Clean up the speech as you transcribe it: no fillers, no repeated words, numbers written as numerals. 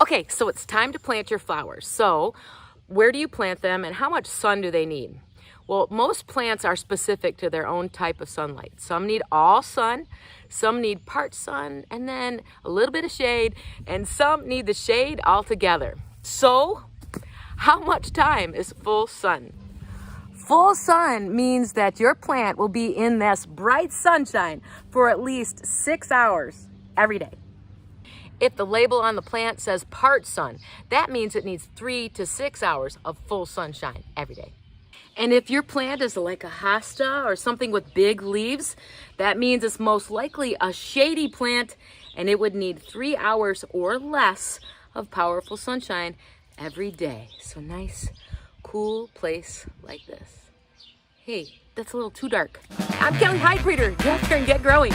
Okay, so it's time to plant your flowers. So where do you plant them and how much sun do they need? Well, most plants are specific to their own type of sunlight. Some need all sun, some need part sun, and then a little bit of shade, and some need the shade altogether. So how much time is full sun? Full sun means that your plant will be in this bright sunshine for at least 6 hours every day. If the label on the plant says part sun, that means it needs 3 to 6 hours of full sunshine every day. And if your plant is like a hosta or something with big leaves, that means it's most likely a shady plant and it would need 3 hours or less of powerful sunshine every day. So nice, cool place like this. Hey, that's a little too dark. I'm Kelly Hyde Breeder. Get out there and get growing.